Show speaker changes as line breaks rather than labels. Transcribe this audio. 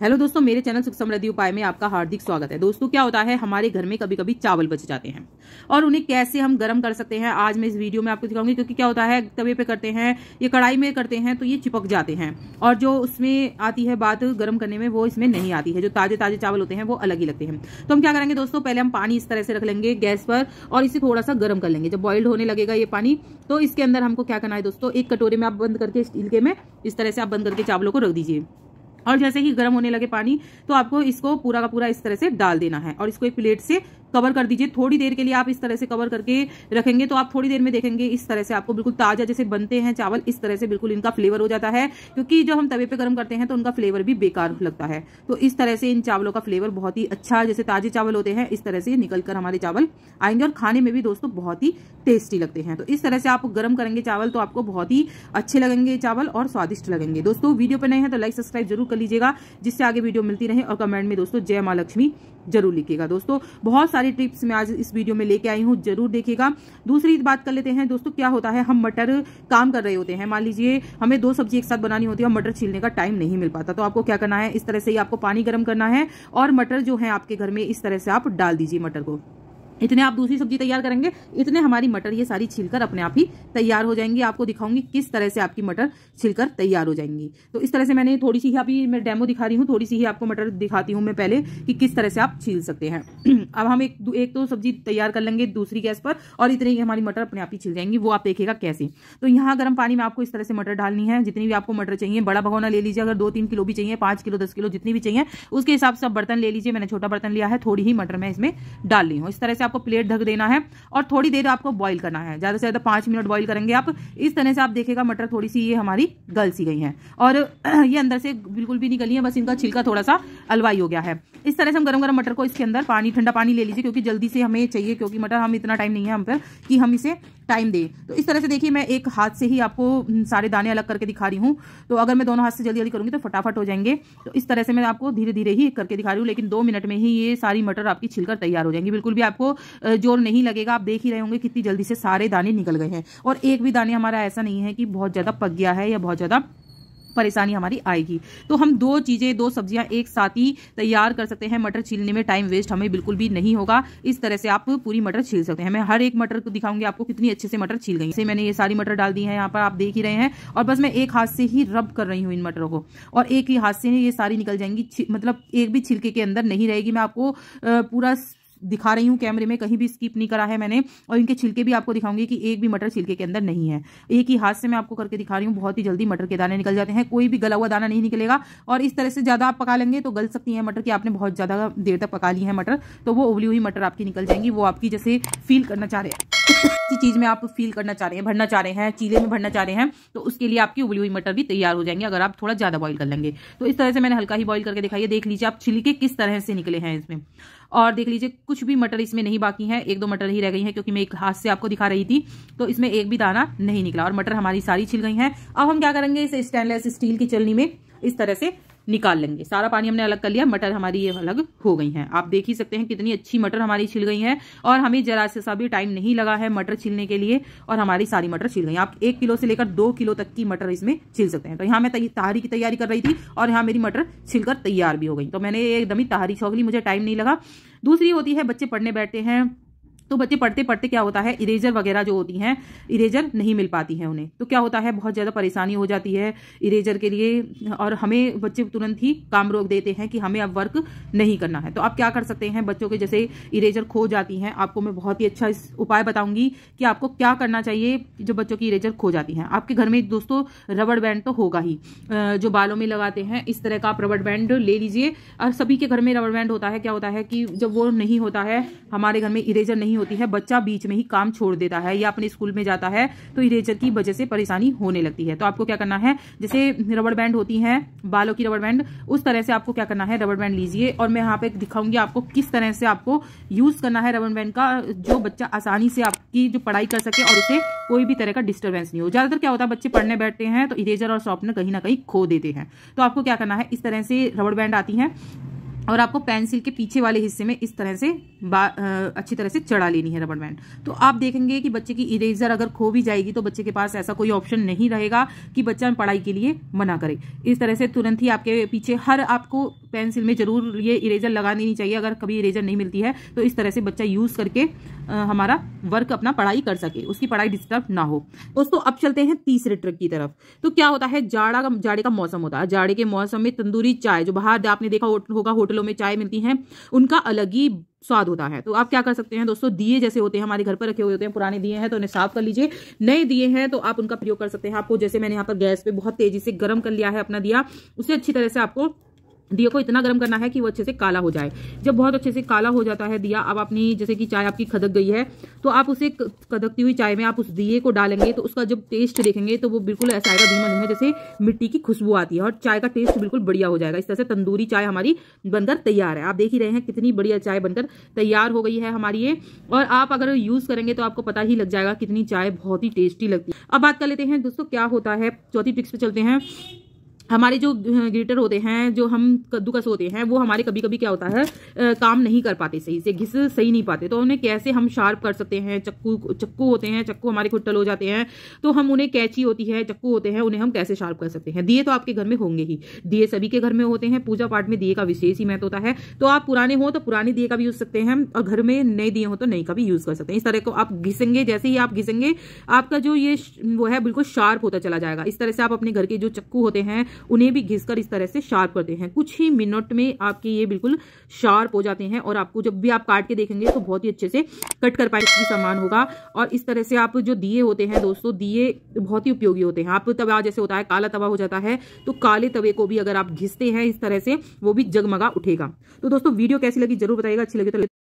Hello दोस्तों, मेरे channel सुख समृद्धि उपाय में आपका हार्दिक स्वागत है। दोस्तों, क्या होता है हमारे घर में कभी कभी चावल बच जाते हैं और उन्हें कैसे हम गर्म कर सकते हैं, आज मैं इस वीडियो में आपको दिखाऊंगी। क्योंकि क्या होता है, तवे पे करते हैं या कढ़ाई में करते हैं तो ये चिपक जाते हैं और जो उसमें आती है बात गर्म करने में वो इसमें नहीं आती है। जो ताजे ताजे चावल होते हैं वो अलग ही लगते हैं। तो हम क्या करेंगे दोस्तों, पहले हम पानी इस तरह से रख लेंगे गैस पर और इसे थोड़ा सा गर्म कर लेंगे। जब बॉइल्ड होने लगेगा ये पानी तो इसके अंदर हमको क्या करना है दोस्तों, एक कटोरे में आप बंद करके स्टील के में इस तरह से आप बंद करके चावलों को रख दीजिए। और जैसे ही गर्म होने लगे पानी तो आपको इसको पूरा का पूरा इस तरह से डाल देना है और इसको एक प्लेट से कवर कर दीजिए। थोड़ी देर के लिए आप इस तरह से कवर करके रखेंगे तो आप थोड़ी देर में देखेंगे इस तरह से आपको बिल्कुल ताजा जैसे बनते हैं चावल, इस तरह से बिल्कुल इनका फ्लेवर हो जाता है। क्योंकि जो हम तवे पे गर्म करते हैं तो उनका फ्लेवर भी बेकार लगता है। तो इस तरह से इन चावलों का फ्लेवर बहुत ही अच्छा, जैसे ताजे चावल होते हैं इस तरह से निकल कर हमारे चावल आएंगे और खाने में भी दोस्तों बहुत ही टेस्टी लगते हैं। तो इस तरह से आप गर्म करेंगे चावल तो आपको बहुत ही अच्छे लगेंगे चावल और स्वादिष्ट लगेंगे। दोस्तों, वीडियो पर नए हैं तो लाइक सब्सक्राइब जरूर कर लीजिएगा, जिससे आगे वीडियो मिलती रहे। और कमेंट में दोस्तों जय मां लक्ष्मी जरूर लिखिएगा। दोस्तों, बहुत सारी टिप्स मैं आज इस वीडियो में लेके आई हूँ, जरूर देखिएगा। दूसरी बात कर लेते हैं दोस्तों, क्या होता है हम मटर काम कर रहे होते हैं, मान लीजिए हमें 2 सब्जी एक साथ बनानी होती है और मटर छीलने का टाइम नहीं मिल पाता। तो आपको क्या करना है, इस तरह से ही आपको पानी गर्म करना है और मटर जो है आपके घर में इस तरह से आप डाल दीजिए। मटर को इतने आप दूसरी सब्जी तैयार करेंगे, इतने हमारी मटर ये सारी छिलकर अपने आप ही तैयार हो जाएंगी। आपको दिखाऊंगी किस तरह से आपकी मटर छिलकर तैयार हो जाएंगी। तो इस तरह से मैंने थोड़ी सी ही अभी मैं डेमो दिखा रही हूँ, थोड़ी सी ही आपको मटर दिखाती हूँ मैं पहले कि किस तरह से आप छील सकते हैं। अब हम एक तो सब्जी तैयार कर लेंगे दूसरी गैस पर और इतने ही हमारी मटर अपने आप ही छिल जाएंगी। वो आप देखिएगा कैसे। तो यहाँ गर्म पानी में आपको इस तरह से मटर डालनी है। जितनी भी आपको मटर चाहिए, बड़ा भगोना ले लीजिए, अगर 2-3 किलो भी चाहिए, 5 किलो 10 किलो जितनी भी चाहिए उसके हिसाब से आप बर्तन ले लीजिए। मैंने छोटा बर्तन लिया है, थोड़ी ही मटर मैं इसमें डाल ली हूँ। इस तरह से आपको प्लेट ढक देना है और थोड़ी देर आपको बॉईल करना है, ज्यादा से ज्यादा 5 मिनट बॉईल करेंगे आप। इस तरह से आप देखिएगा मटर थोड़ी सी ये हमारी गल सी गई है और ये अंदर से बिल्कुल भी नहीं गली है, बस इनका छिलका थोड़ा सा हलवाई हो गया है। इस तरह से हम गरम गरम मटर को इसके अंदर पानी, ठंडा पानी ले लीजिए क्योंकि जल्दी से हमें चाहिए, क्योंकि मटर हम इतना टाइम नहीं है हम पर कि हम इसे टाइम दें। तो इस तरह से देखिए, मैं एक हाथ से ही आपको सारे दाने अलग करके दिखा रही हूँ। तो अगर मैं दोनों हाथ से जल्दी जल्दी करूंगी तो फटाफट हो जाएंगे। तो इस तरह से मैं आपको धीरे धीरे ही करके दिखा रही हूँ, लेकिन 2 मिनट में ही ये सारी मटर आपकी छिलकर तैयार हो जाएंगी। बिल्कुल भी आपको जोर नहीं लगेगा। आप देख ही रहे होंगे कितनी जल्दी से सारे दाने निकल गए हैं और एक भी दाने हमारा ऐसा नहीं है कि बहुत ज्यादा पक गया है या बहुत ज्यादा परेशानी हमारी आएगी। तो हम 2 सब्जियां एक साथ ही तैयार कर सकते हैं। मटर छीलने में टाइम वेस्ट हमें बिल्कुल भी नहीं होगा। इस तरह से आप पूरी मटर छील सकते हैं। मैं हर एक मटर को दिखाऊंगी आपको कितनी अच्छे से मटर छील गई। जैसे मैंने ये सारी मटर डाल दी है, यहाँ पर आप देख ही रहे हैं और बस मैं एक हाथ से ही रब कर रही हूँ इन मटरों को और एक ही हाथ से ये सारी निकल जाएंगी। मतलब एक भी छिलके के अंदर नहीं रहेगी। मैं आपको पूरा दिखा रही हूँ कैमरे में, कहीं भी स्किप नहीं करा है मैंने। और इनके छिलके भी आपको दिखाऊंगी कि एक भी मटर छिलके के अंदर नहीं है। एक ही हाथ से मैं आपको करके दिखा रही हूँ। बहुत ही जल्दी मटर के दाने निकल जाते हैं, कोई भी गला हुआ दाना नहीं निकलेगा। और इस तरह से ज्यादा आप पका लेंगे तो गल सकती है मटर की, आपने बहुत ज्यादा देर तक पका ली है मटर तो वो उबली हुई मटर आपकी निकल जाएंगी। वो आपकी जैसे फील करना चाह रहे हैं किसी चीज में आप फील करना चाह रहे हैं, भरना चाह रहे हैं, चीले में भरना चाह रहे हैं, तो उसके लिए आपकी उबली हुई मटर भी तैयार हो जाएंगे अगर आप थोड़ा ज्यादा बॉईल कर लेंगे। तो इस तरह से मैंने हल्का ही बॉईल करके दिखाई है। देख लीजिए आप छिलके किस तरह से निकले हैं इसमें और देख लीजिए कुछ भी मटर इसमें नहीं बाकी है। 1-2 मटर ही रह गई हैं क्योंकि मैं एक हाथ से आपको दिखा रही थी। तो इसमें एक भी दाना नहीं निकला और मटर हमारी सारी छिल गई हैं। अब हम क्या करेंगे, इसे स्टेनलेस स्टील की चलनी में इस तरह से निकाल लेंगे। सारा पानी हमने अलग कर लिया, मटर हमारी ये अलग हो गई हैं। आप देख ही सकते हैं कितनी अच्छी मटर हमारी छिल गई है और हमें जरा सा भी टाइम नहीं लगा है मटर छिलने के लिए और हमारी सारी मटर छिल गई। आप 1 किलो से लेकर 2 किलो तक की मटर इसमें छिल सकते हैं। तो यहाँ मैं तहारी की तैयारी कर रही थी और यहाँ मेरी मटर छिलकर तैयार भी हो गई। तो मैंने एकदम ही तहारी छोक ली, मुझे टाइम नहीं लगा। दूसरी होती है, बच्चे पढ़ने बैठते हैं तो बच्चे पढ़ते पढ़ते क्या होता है, इरेजर वगैरह जो होती हैं, इरेजर नहीं मिल पाती है उन्हें। तो क्या होता है, बहुत ज़्यादा परेशानी हो जाती है इरेजर के लिए और हमें बच्चे तुरंत ही काम रोक देते हैं कि हमें अब वर्क नहीं करना है। तो आप क्या कर सकते हैं, बच्चों के जैसे इरेजर खो जाती हैं, आपको मैं बहुत ही अच्छा इस उपाय बताऊंगी कि आपको क्या करना चाहिए जो बच्चों की इरेजर खो जाती हैं। आपके घर में दोस्तों रबड़ बैंड तो होगा ही, जो बालों में लगाते हैं, इस तरह का आप रबड़ बैंड ले लीजिए। और सभी के घर में रबड़ बैंड होता है। क्या होता है कि जब वो नहीं होता है, हमारे घर में इरेजर नहीं होती है, बच्चा बीच में ही काम छोड़ देता है या अपने स्कूल में जाता है तो इरेजर की वजह से परेशानी होने लगती है। तो आपको क्या करना है, जैसे रबड़ बैंड होती हैं बालों की रबड़ बैंड, उस तरह से आपको क्या करना है, रबड़ बैंड लीजिए और मैं यहाँ पे दिखाऊंगी आपको किस तरह से आपको यूज करना है रबड़ बैंड का, जो बच्चा आसानी से आपकी जो पढ़ाई कर सके और उसे कोई भी तरह का डिस्टर्बेंस नहीं हो। ज्यादातर क्या होता है, बच्चे पढ़ने बैठते हैं तो इरेजर और शॉर्पनर कहीं ना कहीं खो देते हैं। तो आपको क्या करना है, इस तरह से रबड़ बैंड आती है और आपको पेंसिल के पीछे वाले हिस्से में इस तरह से अच्छी तरह से चढ़ा लेनी है रबड़ बैंड। तो आप देखेंगे कि बच्चे की इरेजर अगर खो भी जाएगी तो बच्चे के पास ऐसा कोई ऑप्शन नहीं रहेगा कि बच्चा पढ़ाई के लिए मना करे। इस तरह से तुरंत ही आपके पीछे हर आपको पेंसिल में जरूर ये इरेजर लगा देनी चाहिए। अगर कभी इरेजर नहीं मिलती है तो इस तरह से बच्चा यूज करके हमारा वर्क अपना पढ़ाई कर सके, उसकी पढ़ाई डिस्टर्ब ना हो। दोस्तों अब चलते हैं तीसरे ट्रिक की तरफ। तो क्या होता है, जाड़े का मौसम होता है। जाड़े के मौसम में तंदूरी चाय, जो बाहर आपने देखा होगा होटलों में चाय मिलती है, उनका अलग ही स्वाद होता है। तो आप क्या कर सकते हैं दोस्तों, दिए जैसे होते हैं हमारे घर पर रखे हुए होते हैं, पुराने दिए हैं तो उन्हें साफ कर लीजिए। नए दिए हैं तो आप उनका प्रयोग कर सकते हैं। आपको जैसे मैंने यहाँ पर गैस पे बहुत तेजी से गर्म कर लिया है अपना दिया, उसे अच्छी तरह से आपको दिया को इतना गर्म करना है कि वो अच्छे से काला हो जाए। जब बहुत अच्छे से काला हो जाता है दिया, अब अपनी जैसे कि चाय आपकी खदक गई है तो आप उसे खदकती हुई चाय में आप उस दिए को डालेंगे तो उसका जब टेस्ट देखेंगे तो वो बिल्कुल ऐसा आएगा धीमा धीमा, जैसे मिट्टी की खुशबू आती है और चाय का टेस्ट बिल्कुल बढ़िया हो जाएगा। इस तरह से तंदूरी चाय हमारी बनकर तैयार है। आप देख ही रहे हैं कितनी बढ़िया चाय बनकर तैयार हो गई है हमारी ये, और आप अगर यूज करेंगे तो आपको पता ही लग जाएगा कितनी चाय बहुत ही टेस्टी लगती है। अब बात कर लेते हैं दोस्तों क्या होता है, चौथी ट्रिक्स पे चलते हैं। हमारे जो ग्रेटर होते हैं, जो हम कद्दूकस होते हैं, वो हमारे कभी कभी क्या होता है काम नहीं कर पाते, सही से घिस सही नहीं पाते। तो उन्हें कैसे हम शार्प कर सकते हैं। चक्कू होते हैं, चक्कू हमारे खुट्टल हो जाते हैं तो हम उन्हें, कैंची होती है, चक्कू होते हैं, उन्हें हम कैसे शार्प कर सकते हैं। दिए तो आपके घर में होंगे ही, दिए सभी के घर में होते हैं। पूजा पाठ में दिए का विशेष ही महत्व होता है। तो आप पुराने हो तो पुराने दिए का भी यूज सकते हैं, और घर में नए दिए हो तो नए का भी यूज कर सकते हैं। इस तरह को आप घिसेंगे, जैसे ही आप घिसेंगे आपका जो ये वो है बिल्कुल शार्प होता चला जाएगा। इस तरह से आप अपने घर के जो चक्कू होते हैं उन्हें भी घिसकर इस तरह से शार्प करते हैं। कुछ ही मिनट में आपके ये बिल्कुल शार्प हो जाते हैं, और आपको जब भी आप काट के देखेंगे तो बहुत ही अच्छे से कट कर पाए सामान होगा। और इस तरह से आप जो दिए होते हैं दोस्तों, दिए बहुत ही उपयोगी होते हैं। आप तवा जैसे होता है काला तवा हो जाता है, तो काले तवे को भी अगर आप घिसते हैं इस तरह से, वो भी जगमगा उठेगा। तो दोस्तों वीडियो कैसी लगी जरूर बताइएगा, अच्छी लगी तो